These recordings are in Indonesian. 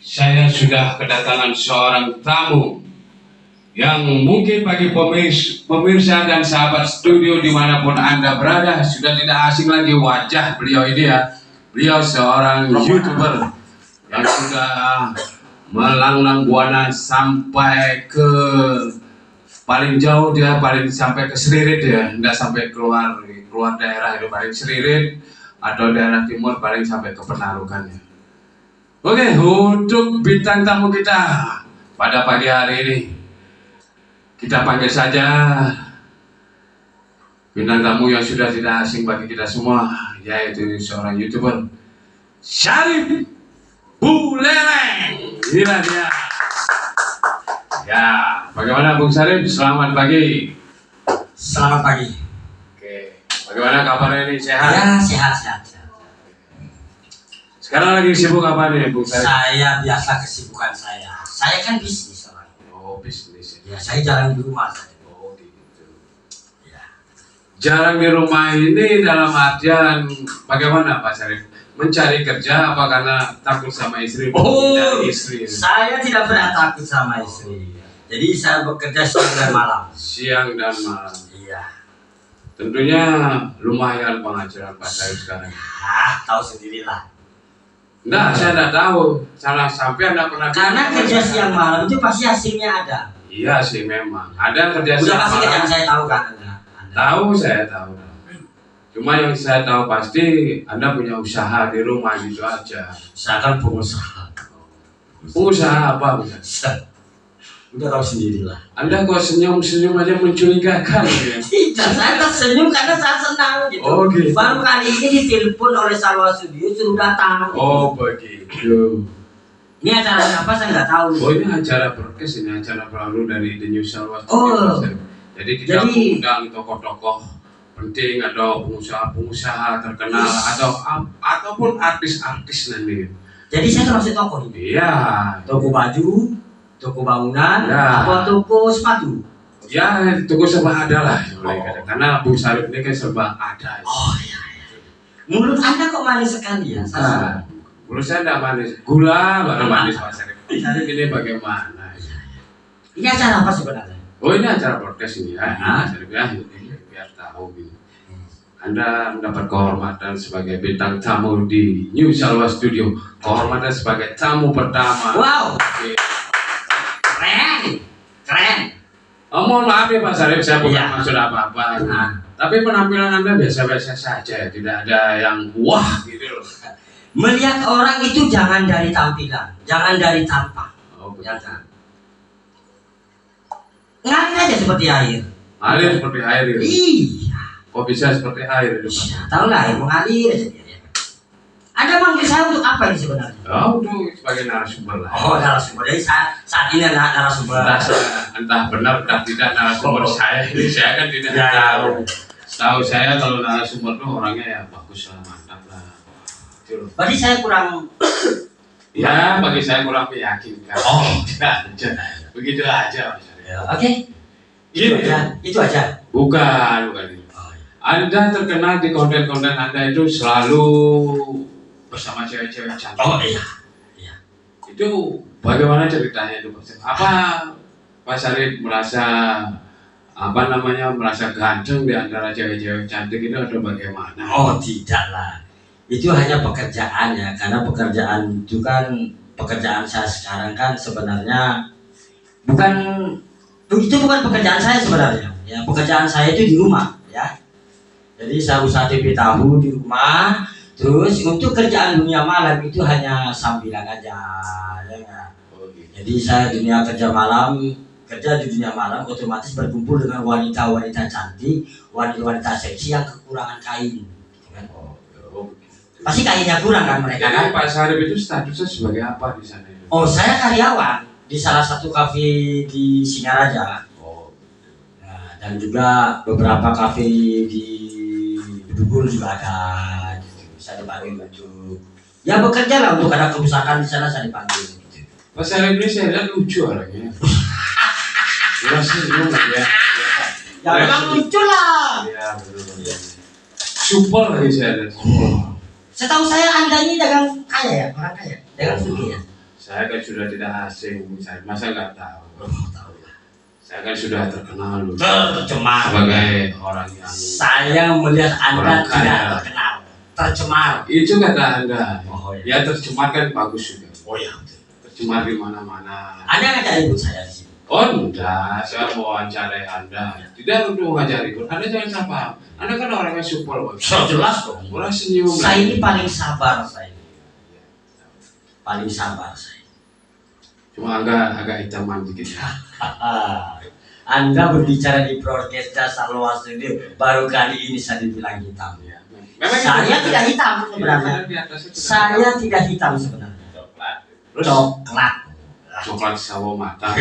Saya sudah kedatangan seorang tamu yang mungkin bagi pemirsa dan sahabat studio dimanapun Anda berada sudah tidak asing lagi wajah beliau ini ya. Beliau seorang YouTuber yang sudah melanglang buana sampai ke paling jauh, dia paling sampai ke Seririt ya, tidak sampai keluar daerah itu paling Seririt atau daerah timur paling sampai ke Penarukan ya. Oke, untuk bintang tamu kita pada pagi hari ini, kita panggil saja bintang tamu yang sudah tidak asing bagi kita semua, yaitu seorang YouTuber, Syarif Buleleng. Inilah dia. Ya, bagaimana Bung Syarif? Selamat pagi. Selamat pagi. Oke, bagaimana kabarnya ini? Sehat? Ya, sehat. Sekarang lagi sibuk apa nih, Bung Syarif? Saya biasa kesibukan saya. Saya kan bisnis orang. Oh, bisnis. Ya, saya jarang di rumah saja. Oh, gitu. Ya. Jarang di rumah ini dalam artian bagaimana Pak Syarif? Mencari kerja apa karena takut sama istri? Oh, istri. saya tidak pernah takut sama istri. Jadi saya bekerja siang dan malam. Siang dan malam. Iya. Tentunya lumayan penghasilan Pak Syarif sekarang. Tahu sendirilah. Enggak, saya tidak tahu. Salah sampai Anda pernah. Karena kerja siang malam itu pasti hasilnya ada. Iya sih memang. Ada kerja Udah siang pasti malam. kerjaan saya tahu kan Anda. Tahu, saya tahu. Cuma yang saya tahu pasti Anda punya usaha di rumah gitu aja. Saya kan pengusaha. Usaha apa bukan? Udah tahu sendirilah. Anda kok senyum-senyum aja mencurigakan ya? Tidak, saya tersenyum karena saya senang gitu. Oh gitu. Baru kali ini ditelepon oleh Salwa Studio suruh datang. Oh begitu. Ini acaranya apa saya nggak tahu. Oh ini acara broadcast, ini acara baru dari The New Salwa Studio. Oh. Jadi kita mengundang tokoh-tokoh penting atau pengusaha terkenal ataupun artis-artis nanti. Jadi saya termasuk toko ini. Iya. Toko baju, toko bangunan, Ya. apa toko sepatu. Ya, toko serba ada lah, karena Bung Syarif ini kan serba ada. Oh iya. Mulut Anda kok manis sekali ya? Nah, menurut saya tidak manis, gula baru manis Pak Syarif. Syarif ini bagaimana? Ini acara apa sebenarnya? Oh ini acara broadcast ini ya, Syarif ya, biar tahu gitu. Anda mendapat kehormatan sebagai bintang tamu di New Salwa Studio, kehormatan sebagai tamu pertama. Wow, Oke. keren. Oh, mohon maaf ya Pak Syarif, saya bukan Iya. maksud apa-apa. Tapi penampilan Anda biasa-biasa saja, tidak ada yang wah gitu loh. Melihat orang itu jangan dari tampilan, jangan dari tampak. Oh, Ya kan? Ngalir aja seperti air. Air seperti air itu. Iya. Kok bisa seperti air itu Pak? Ya, tahu lah, air mengalir aja dia. Anda manggil saya untuk apa ini sebenarnya? Oh, itu sebagai narasumber lah. Oh, narasumber. Jadi saat ini narasumber. Entah benar entah tidak narasumber saya ini, saya kan tidak Ya. tahu. Tahu saya kalau narasumber itu orangnya ya bagus lah, mantap lah. Gitu loh. Berarti saya kurang. Ya, bagi saya kurang meyakinkan. Oh, tidak aja. Begitu aja Mas. Oke. Itu aja. Bukan itu. Anda terkenal di konten-konten Anda itu selalu bersama cewek-cewek cantik. Oh iya. Itu bagaimana ceritanya itu Pak Syarif? Apa Pak Syarif merasa merasa ganteng di antara cewek-cewek cantik itu atau bagaimana? Oh tidak lah. Itu hanya pekerjaan ya. Karena pekerjaan itu kan pekerjaan saya sekarang kan sebenarnya itu bukan pekerjaan saya sebenarnya. Ya pekerjaan saya itu di rumah ya. Jadi saya usaha TV tahu di rumah. Terus untuk kerjaan dunia malam itu hanya sambilan aja, ya enggak? Jadi saya kerja di dunia malam otomatis berkumpul dengan wanita-wanita cantik, wanita-wanita seksi yang kekurangan kain. Pasti kainnya kurang kan mereka kan? Pak Syarif itu statusnya sebagai apa di sana? Oh saya karyawan di salah satu kafe di Singaraja. Nah, dan juga beberapa kafe di Bedugul juga ada. Saya dipanggil untuk ya bekerja lah untuk ada kerusakan di sana saya dipanggil gitu. Pak Syarif ini saya lihat lucu orangnya. Senyum ya. Ya memang lucu lah. Iya betul. Super lagi saya lihat. Setahu saya Anda ini dagang kaya ya, orang kaya, dagang suki ya. Saya kan sudah tidak asing, saya masa nggak tahu. Oh, tahu ya. Saya kan sudah terkenal dulu Tercemar. sebagai orang yang Saya melihat Anda Orang tidak kaya. terkenal. Tercemar. itu kata Anda. Oh ya. Ya tercemar kan bagus juga. Oh ya. Betul. Tercemar di mana-mana. Anda ngajak ribut saya di sini. Oh enggak, saya mau wawancarai Anda. Tidak untuk mengajari pun. Anda jangan salah paham. Anda kan orangnya supel, Pak. Jelas dong. Orang senyum. Saya ini paling sabar saya. Paling sabar saya. Cuma agak hitaman dikit. Anda berbicara di broadcast Salwa Studio baru kali ini saya dibilang hitam. Ya. Saya tidak hitam sebenarnya. Di atasnya sudah Saya tidak hitam sebenarnya. coklat. Terus Coklat. coklat sawo matang.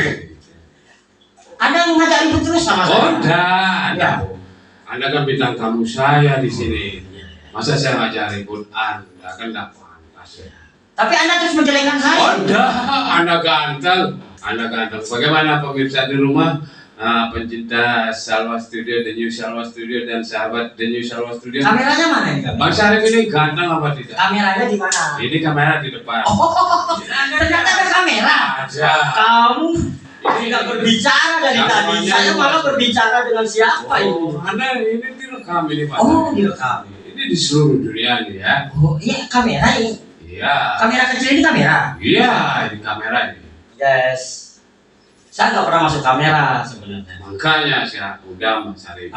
Anda ngajak ribut terus sama saya. Oh enggak. Ya. Anda kan bintang tamu saya di sini. Masa saya ngajari pun Anda kan enggak pantas. Tapi Anda terus menjelekkan saya. Oh enggak, Anda ganteng. Anda ganteng. Bagaimana pemirsa di rumah? Pencinta Salwa Studio, The New Salwa Studio dan sahabat The New Salwa Studio. Kameranya mana ini? Bang Syarif ini ganteng apa tidak? Kameranya di mana? Ini kamera di depan. Oh, ternyata ada kamera. Aja. Kamu tidak berbicara dari Yang tadi. namanya Saya malah itu. berbicara dengan siapa ini? Oh, Anda ini direkam ini Pak. Oh, direkam. Ini di seluruh dunia nih ya. Oh, iya kamera ini. Iya. Kamera kecil ini kamera. Iya, ini kamera ini. Yes. Saya nggak pernah masuk kamera sebenarnya. Makanya saya undang Mas Syarif.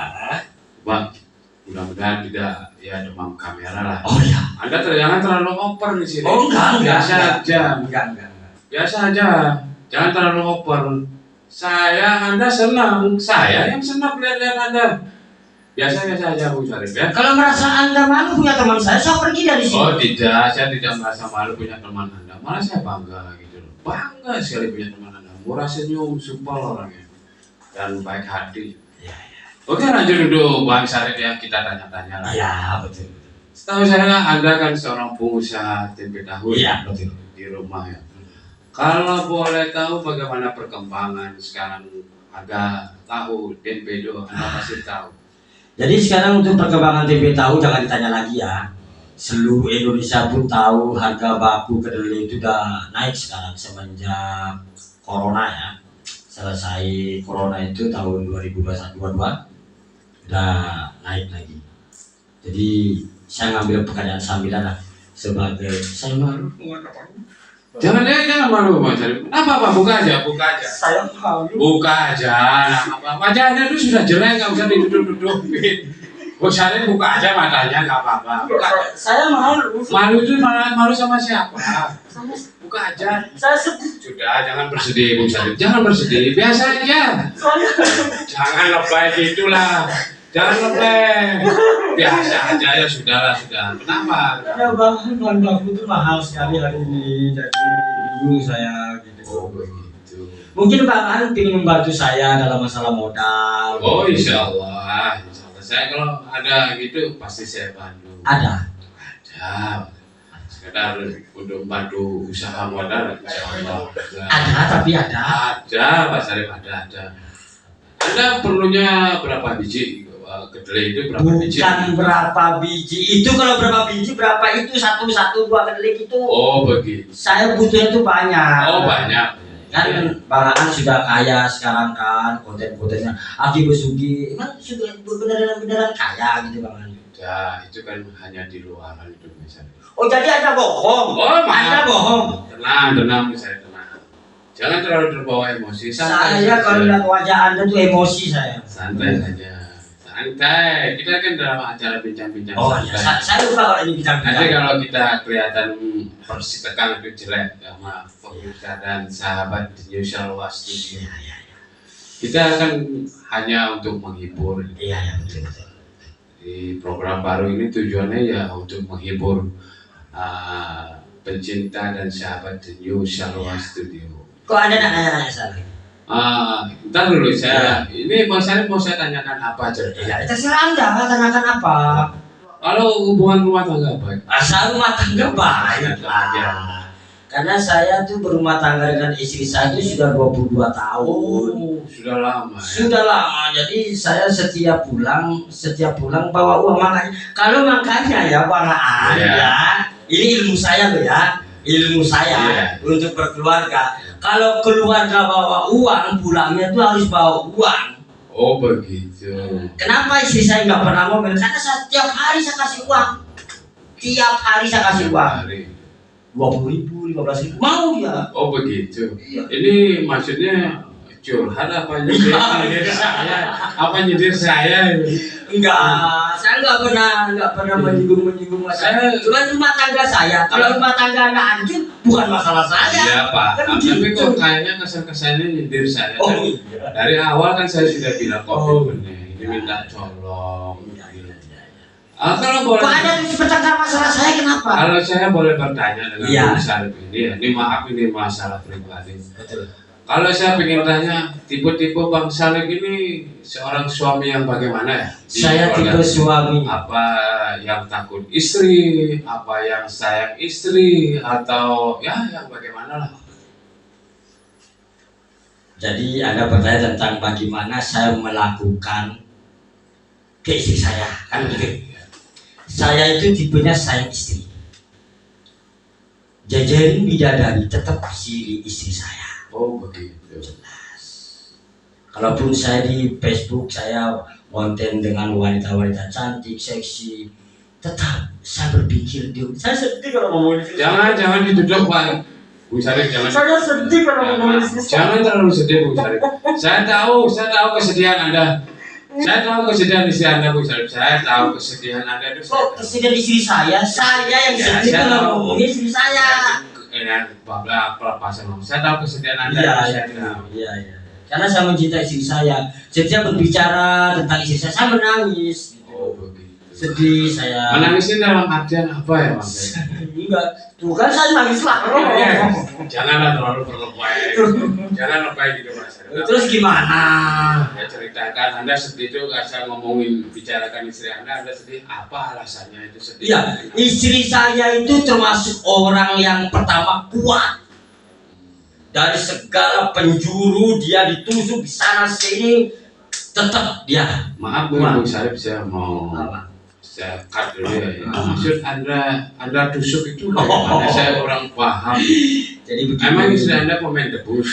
Bang, mudah-mudahan tidak ya demam kamera lah. Oh ya. Anda jangan terlalu over di sini. Oh enggak. Biasa aja. Enggak. Biasa aja. Jangan terlalu over. Anda senang. Saya yang senang lihat Anda. Biasa-biasa aja Bung Syarif ya. Kalau merasa Anda malu punya teman saya pergi dari sini. Oh tidak, saya tidak merasa malu punya teman Anda. Malah saya bangga gitu loh. Bangga sekali punya teman Anda. Murah senyum, supel orangnya. Dan baik hati. Iya. Oke lanjut dulu Bang Syarif ya, kita tanya-tanya lah. Iya, betul. Setahu saya Anda kan seorang pengusaha tempe tahu Iya, betul. di rumah ya. Kalau boleh tahu bagaimana perkembangan sekarang harga tahu tempe itu Anda pasti tahu. Jadi sekarang untuk perkembangan tempe tahu jangan ditanya lagi ya. Seluruh Indonesia pun tahu harga baku kedelai itu udah naik sekarang semenjak corona ya. Selesai corona itu tahun 2021-22 udah naik lagi. Jadi saya ngambil pekerjaan sambilan lah sebagai saya malu. Jangan malu Bang Syarif. Apa buka aja. Saya malu. Buka aja. Wajahnya itu sudah jelek nggak usah diduduk-dudupin. Bang Syarif buka aja matanya nggak apa-apa. Buka aja. Saya malu. Malu itu malu sama siapa? Buka aja. Saya sedih. Sudah jangan bersedih Bang Syarif. Jangan bersedih. Biasa aja. Jangan lebay gitulah. Jangan lebay. Biasa aja ya sudah. Kenapa? Ya bahan baku itu mahal sekali hari ini, jadi bingung saya gitu. Oh begitu. Mungkin Bang An ingin membantu saya dalam masalah modal. Oh insya Allah. Saya kalau ada gitu pasti saya bantu. Ada. Sekedar untuk bantu usaha modal insya Allah. Ada tapi ada. Ada Pak Syarif ada. Anda perlunya berapa biji? Kedelai itu berapa biji? Bukan berapa biji itu, kalau berapa biji berapa itu satu dua kedelai gitu. Oh begitu. Saya butuhnya itu banyak. Oh banyak. Kan Bang An sudah kaya sekarang kan, konten-kontennya Aki Besugi kan sudah beneran kaya gitu Bang An. Ya itu kan hanya di luaran itu misalnya. Oh jadi Anda bohong? Oh Anda bohong? Tenang saya tenang. Jangan terlalu terbawa emosi. Santai Saya saja. kalau lihat wajah Anda tuh emosi saya. Santai saja. Santai. Kita kan dalam acara bincang-bincang. Oh iya, saya lupa kalau ini Nanti bincang-bincang. kalau kita kelihatan persitekan itu jelek sama pemirsa dan sahabat di New Salwa Studio. Iya. Kita kan hanya untuk menghibur. Iya betul. Di program baru ini tujuannya ya untuk menghibur pencinta dan sahabat di New Salwa Studio. Kok Anda nak nanya saya? Ntar dulu ini Bang Syarif mau saya tanyakan apa aja. Ya terserah Anda, tanyakan apa. Kalau hubungan rumah tangga baik. Asal rumah tangga baik aja. Karena saya tuh berumah tangga dengan istri saya itu sudah 22 tahun. Oh, sudah lama. Ya? Sudah lama. Jadi saya setiap pulang bawa uang makanya. Kalau makanya ya Bang An Iya. ya. Ini ilmu saya loh ya. ilmu saya untuk berkeluarga. Kalau keluarga bawa uang, pulangnya tuh harus bawa uang. Oh begitu. Kenapa istri saya nggak pernah ngomel? Karena setiap hari saya kasih uang. Tiap hari saya kasih uang. 20.000, 15.000 mau ya. Oh begitu. Ini maksudnya curhat apa nyindir saya? Apa nyindir saya? Enggak, saya nggak pernah menyinggung masalah. Cuma rumah tangga saya. Kalau rumah tangga anak hancur, bukan masalah saya. Iya Pak. Kan Tapi gitu. kok kayaknya kesan-kesannya nyindir saya. Oh, Dari- iya. Dari awal kan saya sudah bilang Oh, komitmennya. Ini minta colong. Iya. Kalau boleh. Kok ada terus bertengkar masalah saya kenapa? Kalau saya boleh bertanya dengan Iya. Bung Syarif ini ya, ini maaf ini masalah pribadi. Betul. Kalau saya ingin tanya, tipe-tipe Bang Syarif ini seorang suami yang bagaimana ya? Di Saya keluarga? tipe suami. Apa yang takut istri, apa yang sayang istri, atau ya yang bagaimana lah? Jadi Anda bertanya tentang bagaimana saya melakukan ke istri saya, kan begitu. Saya itu tipenya sayang istri. Jajarin bidadari tetap pilih istri saya. Oh begitu. Kalaupun saya di Facebook saya konten dengan wanita-wanita cantik, seksi, tetap saya berpikir dia. Saya sedih kalau ngomongin istri. Jangan dituduh Pak. Bung Syarif jangan. Saya sedih kalau ngomongin istri. Jangan terlalu sedih Bung Syarif. Saya tahu kesedihan Anda. Saya tahu kesedihan istri Anda Bung Syarif. Saya tahu kesedihan Anda itu. Kok kesedihan istri saya yang Ya, sedih saya kalau tahu. ngomongin istri saya. Pelepasan. Saya tahu kesedihan Anda. Iya. Karena saya mencintai istri saya. Setiap berbicara tentang istri saya menangis. Oh begitu. Sedih saya. Menangisnya dalam artian apa ya Bang? Enggak. Tuh kan saya nangis lah. Iya. Janganlah terlalu berlebay. Jangan lebay gitu Mas. Terus gimana? Ya ceritakan Anda sedih itu saya ngomongin bicarakan istri Anda sedih apa alasannya itu sedih? Iya, istri saya itu termasuk orang yang pertama kuat. Dari segala penjuru dia ditusuk di sana sini tetap dia. Maaf Bung Syarif saya mau Apa? saya cut dulu ya. Maksud Anda tusuk itu bagaimana? Saya kurang paham. Jadi begitu. Emang istri Anda pemain debus?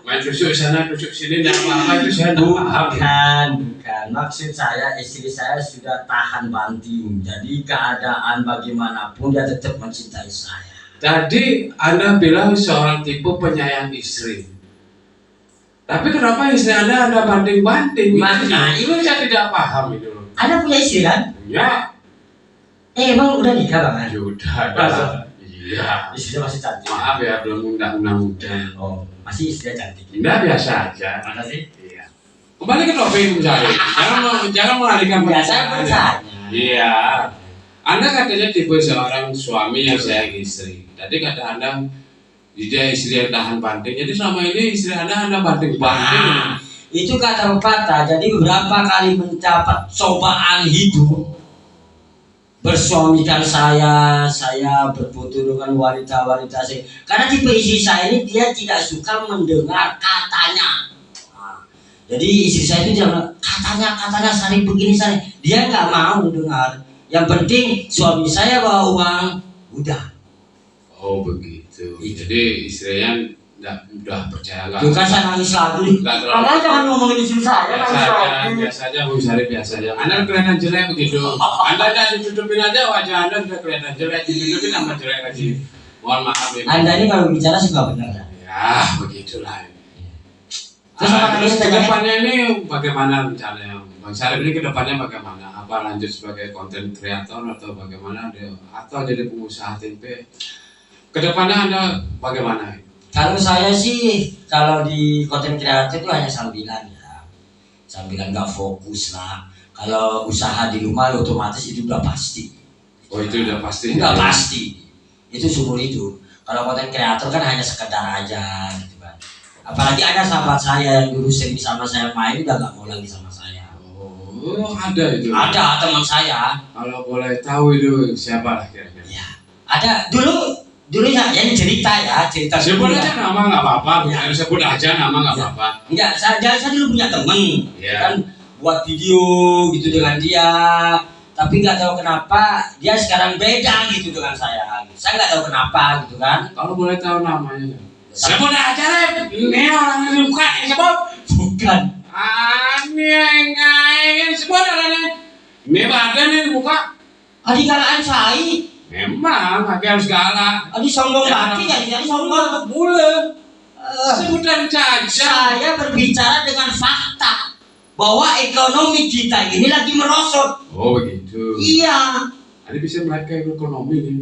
Main tusuk sana tusuk sini dan apa itu saya nggak paham. Bukan. Maksud saya istri saya sudah tahan banting. Jadi keadaan bagaimanapun dia tetap mencintai saya. Tadi Anda bilang seorang tipe penyayang istri. Tapi kenapa istri Anda banting-banting? Nah, Itu saya tidak paham itu. Anda punya istri kan? Ya, Emang udah nikah Bang? sudah. Masa? Iya. Istrinya masih cantik. Maaf ya belum undang-undang muda. Oh, masih istrinya cantik. Tidak biasa aja. Masa sih? Iya. Kembali ke topik Bung Syarif. Jangan mengalihkan Ya, saya pembicaraan. bertanya. Iya. Anda katanya tipe seorang suami yang sayang istri. Tadi kata Anda dia istri yang tahan banting. Jadi selama ini istri Anda banting-banting. Nah, itu kata pepatah. Jadi beberapa kali mendapat cobaan hidup bersuamikan saya berfoto dengan wanita-wanita saya. Karena tipe istri saya ini dia tidak suka mendengar katanya. Nah, jadi istri saya itu jangan katanya Sari begini Sari. Dia nggak mau dengar. Yang penting suami saya bawa uang, udah. Oh begitu. Jadi istrinya udah percaya nggak? Tuh kan saya nangis lagi. Nggak terlalu. Makanya jangan ngomongin istri saya. Biasa aja Bung Syarif biasa aja. Anda kelihatan jelek begitu. Anda jangan ditutupin aja wajah Anda sudah kelihatan jelek, ditutupin tambah jelek lagi. Mohon maaf ya. Anda ini kalau bicara suka benar ya? Ya begitulah. Terus apa lagi Terus tanya? kedepannya ini bagaimana rencananya? Bang Syarif ini kedepannya bagaimana? Apa lanjut sebagai konten kreator atau bagaimana? Atau jadi pengusaha tempe? Kedepannya Anda bagaimana? Kalau saya sih kalau di konten kreator itu hanya sambilan ya, sambilan nggak fokus lah. Kalau usaha di rumah otomatis itu udah pasti. Oh itu udah pasti. Udah pasti. Itu sumur itu. Kalau konten kreator kan hanya sekedar aja gitu kan. Apalagi ada sahabat saya yang dulu sering sama saya main udah nggak mau lagi sama saya. Oh ada itu. Ada teman saya. Kalau boleh tahu itu siapa lah kira-kira? Ya. Ada dulu ya ini cerita Sebut dulu aja ya. nama nggak apa-apa. Ya. Sebut aja nama nggak Ya. apa-apa. Enggak, saya dulu punya temen Ya. kan buat video gitu dengan dia. tapi nggak tahu kenapa dia sekarang beda gitu dengan saya. Saya nggak tahu kenapa gitu kan. Kalau boleh tahu namanya. Sebut aja deh. Ini orang ini bukan yang sebut. Bukan. Ini yang sebut orangnya. Ini badan ini buka. Adi galaan saya. Memang, tapi harus galak. Adi sombong lagi ya, jadi sombong boleh. Sebutan saja. Saya berbicara dengan fakta bahwa ekonomi kita ini lagi merosot. Oh begitu. Iya. Ada bisa melihat ke ekonomi nih.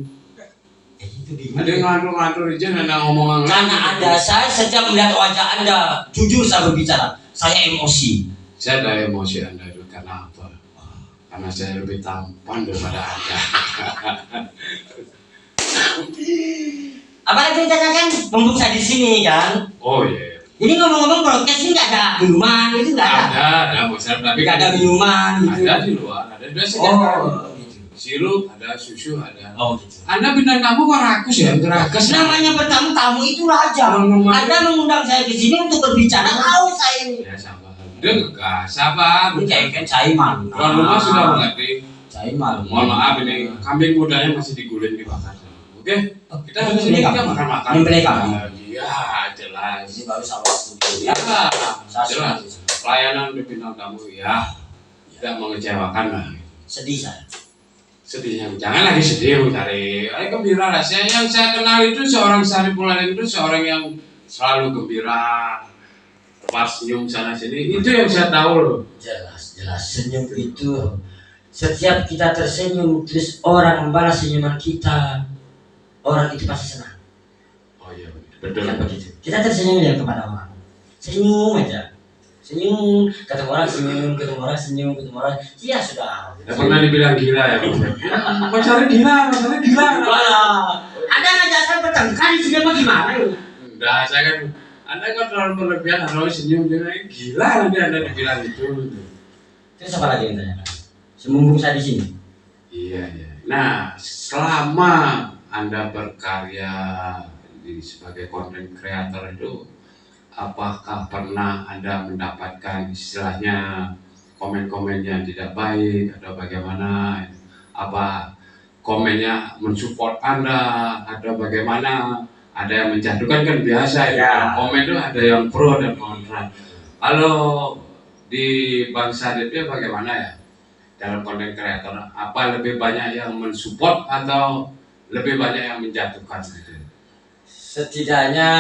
Itu bingung. Ada yang ngantur-ngantur aja nggak ngomong. Karena Anda, saya sejak melihat wajah Anda, jujur saya berbicara, saya emosi. Saya ada emosi Anda itu karena apa? Karena saya lebih tampan daripada Anda. Apa lagi ditanyakan? Mumpung saya di sini kan. Oh iya. Ini ngomong-ngomong podcast ini nggak ada minuman, itu nggak ada. Ada besar tapi Nggak ada minuman gitu. ada di luar, ada biasanya. Oh, gitu. Sirup, ada susu, ada. Oh, gitu. Anda bintang tamu kok rakus ya? Gerakas. Namanya bertamu-tamu itu raja. Anda mengundang saya ke sini untuk berbicara, tahu saya ini. Ya sabar. Udah enggak sabar. Ini kayak kan saya malu. Tuan rumah sudah mengerti. Saya malu. Mohon maaf ini kambing mudanya masih digulung dibakar. Oke? Kita di sini kita makan-makan. Ini beli kambing. Iya, jelas. Ini baru sama studio Ya, ya. jelas. Pelayanan di bintang tamu ya. Tidak mengecewakan lah. Sedih saya. Sedihnya jangan lagi sedih cari. Ayo gembira lah. Yang saya kenal itu seorang Sariful Alim itu seorang yang selalu gembira. Pas senyum sana sini itu yang saya tahu loh. Jelas, jelas. Senyum itu setiap kita tersenyum terus orang membalas senyuman kita, orang itu pasti senang. Oh iya betul. Kan begitu. Kita tersenyum ya kepada orang. Senyum aja. Senyum, ketemu orang senyum, ketemu orang senyum, ketemu orang. Iya sudah. Tidak pernah dibilang gila ya. Masalahnya gila. Wah, ada ngajak saya bertengkar di sini apa gimana? Enggak, saya kan Anda kan terlalu berlebihan, harus senyum dia gila nanti Anda dibilang itu. Terus apa lagi yang tanya? Semumpung saya di sini. Iya. Nah, selama Anda berkarya sebagai content creator itu, apakah pernah Anda mendapatkan istilahnya komen-komen yang tidak baik atau bagaimana? Apa komennya mensupport Anda atau bagaimana? Ada yang menjatuhkan kan biasa ya. Komen itu ada yang pro dan kontra. Kalau di bangsa itu bagaimana ya? Dalam konten kreator, apa lebih banyak yang mensupport atau lebih banyak yang menjatuhkan gitu? Setidaknya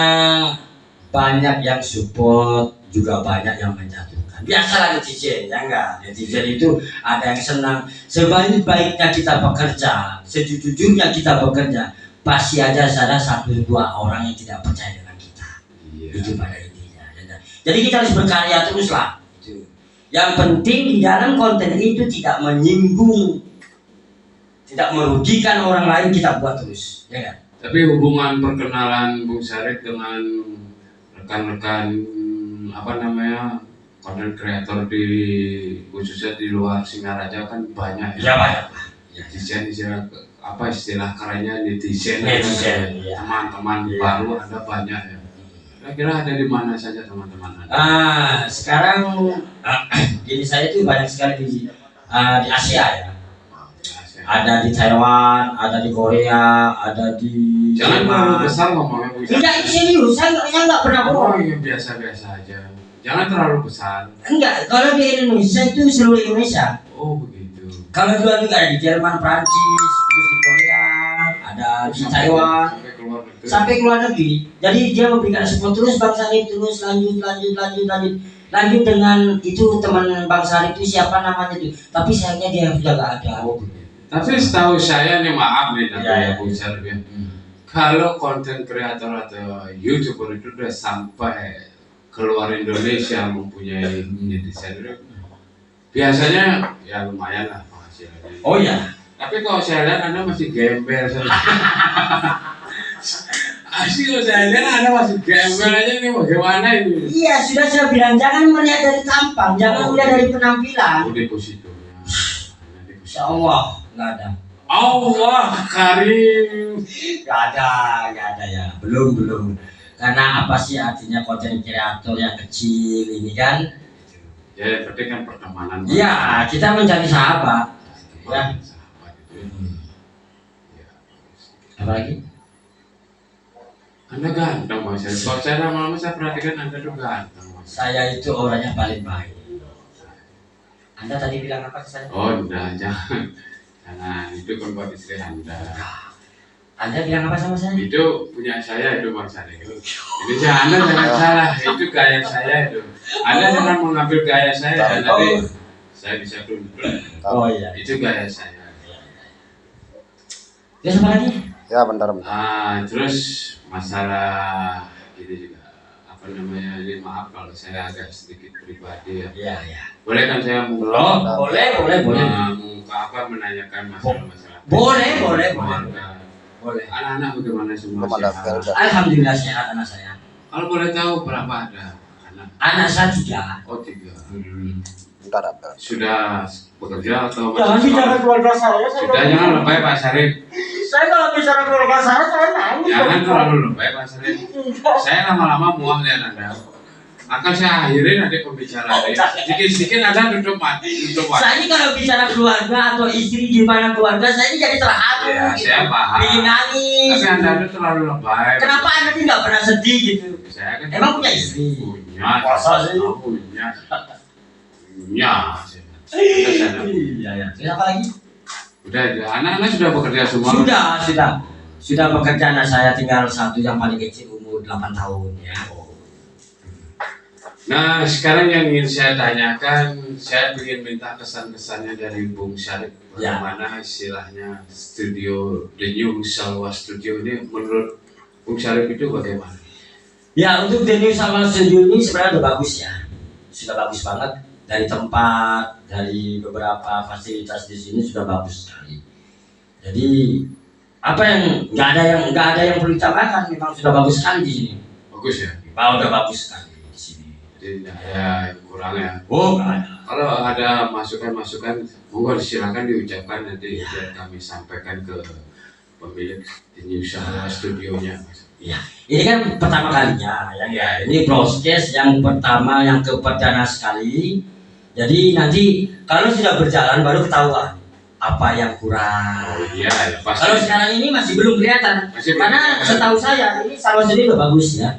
banyak yang support, juga banyak yang menjatuhkan. Biasalah netizen, ya enggak? Netizen itu ada yang senang. Sebaik-baiknya kita bekerja, sejujurnya kita bekerja, pasti ada satu dua orang yang tidak percaya dengan kita. Iya. Itu pada intinya. Jadi kita harus berkarya terus lah. Itu. Yang penting di dalam konten itu tidak menyinggung, tidak merugikan orang lain, kita buat terus, ya kan? Tapi hubungan perkenalan Bung Sarif dengan rekan-rekan konten kreator di khususnya di luar Singaraja kan banyak ya. Banyak. Istilah kerennya netizen, ya. Teman-teman baru ada banyak ya. Kira-kira ada di mana saja teman-teman Anda? Sekarang gini saya itu banyak sekali di Asia ya. Ada di Taiwan, ada di Korea, ada di Jangan terlalu besar ngomongnya. Enggak, ini serius, saya nggak pernah bohong. Yang biasa-biasa aja. Jangan terlalu besar. Enggak, kalau di Indonesia itu seluruh Indonesia. Oh begitu. Kalau luar juga ada di Jerman, Prancis, terus di Korea, ada di Taiwan, sampai ke luar negeri. Jadi dia memberikan support terus Bang Sarif terus lanjut dengan itu teman Bang Sarif itu siapa namanya itu. Tapi sayangnya dia sudah nggak ada. Oh begitu. Tapi setahu saya nih maaf nih Bung Sarif ya. Kalau konten kreator atau YouTuber itu udah sampai keluar Indonesia mempunyai netizen itu biasanya ya lumayan lah penghasilannya. Oh ya. Tapi kalau saya lihat Anda masih gembel saja. Asli kalau saya lihat Anda masih gembel aja nih, bagaimana ini? Iya, sudah saya bilang jangan melihat dari tampang, jangan melihat dari penampilan. Oh depositonya. Insya Allah nggak ada. Allah Karim. Nggak ada ya, belum. Karena apa sih artinya konten kreator yang kecil ini kan? Ya, berarti kan pertemanan. Iya, kita mencari sahabat. Ya. sahabat itu. Ya. Apa lagi? Anda ganteng Mas. Kalau saya lama-lama saya perhatikan Anda tuh ganteng Mas. Saya itu orangnya paling baik. Anda tadi bilang apa ke saya? Oh, enggak, jangan. Jangan, itu kan buat istri Anda. Anda bilang apa sama saya? Itu punya saya itu Bang Sarif. Jadi Anda jangan salah, itu gaya saya itu. Anda jangan mengambil gaya saya dan nanti saya bisa tuntut. Oh iya. Itu gaya saya. Terus apa lagi? Ya bentar. Terus masalah ini juga apa namanya ini maaf kalau saya agak sedikit pribadi ya. Iya iya. Boleh kan saya Belum. Boleh. menanyakan masalah-masalah. Boleh. Keluarga. Boleh. Anak-anak bagaimana semua Belum ada sehat? udah. Alhamdulillah sehat anak saya. Kalau boleh tahu berapa ada anak? Anak saya 3. Oh 3. Bentar Abel. Sudah bekerja atau Jangan masih bicara sekolah? keluarga saya. Sudah jangan lebay Pak Sarif. Saya kalau bicara keluarga saya nangis. Jangan terlalu lebay Pak Sarif. Saya lama-lama muak lihat Anda. Akan saya akhiri nanti pembicaraan ini. Sedikit-sedikit Anda tutup waktu. Saya ini kalau bicara keluarga atau istri gimana keluarga saya ini jadi terharu. Ya, gitu. saya paham. Bikin nangis. Tapi Anda itu terlalu lebay. Kenapa Anda ini nggak pernah sedih gitu? Saya kan Emang punya istri? Punya. Masa sih? Punya. Punya. Iya. Terus apa lagi? Udah, anak-anak sudah bekerja semua. Sudah bekerja anak saya tinggal satu yang paling kecil umur 8 tahun ya. Nah, sekarang yang ingin saya tanyakan, saya ingin minta kesan-kesannya dari Bung Sarif. Bagaimana istilahnya studio, The New Salwa Studio ini menurut Bung Sarif itu bagaimana? Ya, untuk The New Salwa Studio ini sebenarnya udah bagus ya. Sudah bagus banget. Dari tempat, dari beberapa fasilitas di sini sudah bagus sekali. Jadi apa yang nggak ada yang perlu ditambahkan, memang sudah bagus sekali di sini. Bagus ya? Udah bagus sekali di sini. Jadi tidak ada yang kurang ya? Oh, nggak ada. Kalau ada masukan-masukan, monggo silakan diucapkan nanti biar kami sampaikan ke pemilik The New Salwa Studionya. Ya, ini kan pertama kalinya ya. Ini broadcast yang pertama, yang perdana sekali. Jadi nanti kalau sudah berjalan baru ketahuan apa yang kurang. Oh iya, ya pasti. Kalau sekarang ini masih belum kelihatan. Karena setahu saya ini Salwa sendiri udah bagus ya.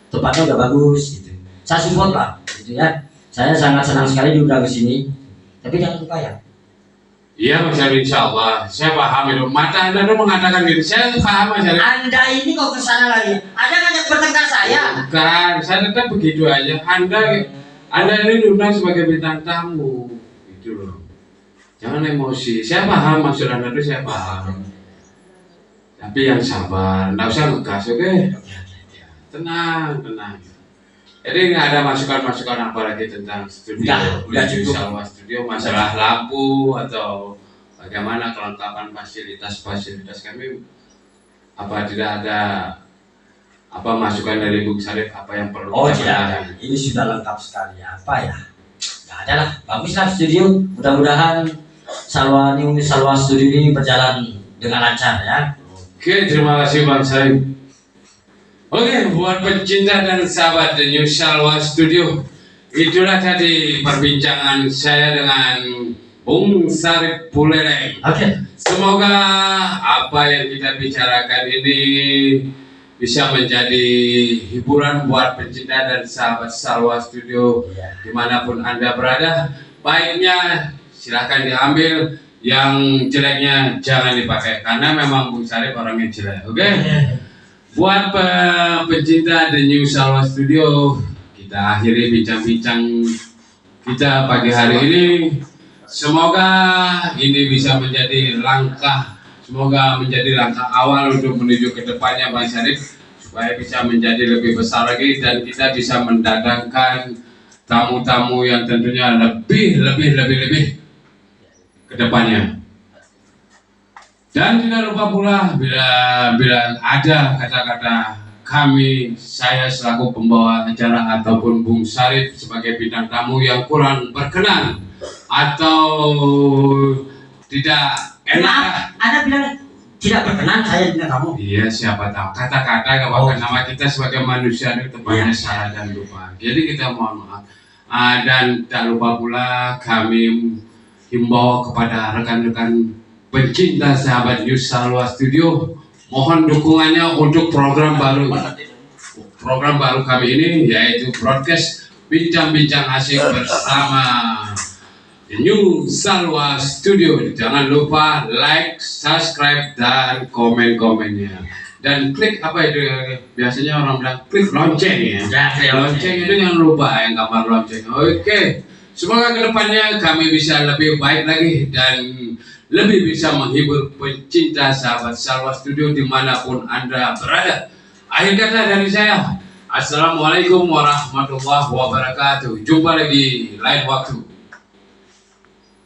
Tempatnya udah bagus gitu. Saya support lah gitu ya. Saya sangat senang sekali diundang ke sini. Tapi jangan lupa ya. Iya Mas Arif, insya Allah. Saya paham itu. Mata Anda itu mengatakan gitu. Saya paham Mas Arif. Anda ini kok kesana lagi? Anda ngajak bertengkar saya. Bukan, saya tetap begitu aja. Anda ini diundang sebagai bintang tamu, gitu loh. Jangan emosi. Saya paham maksud Anda itu, saya paham. Tapi yang sabar, nggak usah ngegas, oke? Tenang. Jadi nggak ada masukan-masukan apa lagi tentang studio, Nggak cukup. Salwa Studio, masalah lampu atau bagaimana kelengkapan fasilitas kami. Apa tidak ada apa masukan dari Bung Sarif apa yang perlu? Oh kita tidak ada. tambahkan? Ini sudah lengkap sekali. Apa ya? Nggak ada lah. Bagus lah studio. Mudah-mudahan Salwa Studio ini berjalan dengan lancar ya. Oke, terima kasih Bang Sarif. Oke, buat pecinta dan sahabat The New Salwa Studio, itulah tadi perbincangan saya dengan Bung Sarif Buleleng. Oke. Semoga apa yang kita bicarakan ini bisa menjadi hiburan buat pecinta dan sahabat Salwa Studio dimanapun Anda berada. Baiknya silahkan diambil, yang jeleknya jangan dipakai karena memang Bung Sarif orangnya jelek. Oke? Buat pecinta The New Salwa Studio, kita akhiri bincang-bincang kita pagi hari ini. Semoga ini bisa menjadi langkah awal untuk menuju ke depannya Bang Sarif, supaya bisa menjadi lebih besar lagi dan kita bisa mendatangkan tamu-tamu yang tentunya lebih ke depannya. Dan tidak lupa pula bila ada kata-kata saya selaku pembawa acara ataupun Bung Sarif sebagai bintang tamu yang kurang berkenan atau tidak enak. Anda bilang tidak berkenan saya bintang tamu. Iya, siapa tahu kata-kata bahkan nama kita sebagai manusia itu tempatnya salah dan lupa. Jadi kita mohon maaf. Dan tak lupa pula kami himbau kepada rekan-rekan pencinta sahabat News Salwa Studio, mohon dukungannya untuk program baru kami ini, yaitu broadcast bincang-bincang asik bersama New Salwa Studio. Jangan lupa like, subscribe, dan komen-komennya. Dan klik apa itu? Biasanya orang bilang klik lonceng ya. Lonceng itu jangan lupa yang gambar lonceng. Oke. Semoga kedepannya kami bisa lebih baik lagi dan lebih bisa menghibur pencinta sahabat Salwa Studio dimanapun Anda berada. Akhir kata dari saya, Assalamualaikum warahmatullahi wabarakatuh. Jumpa lagi lain waktu.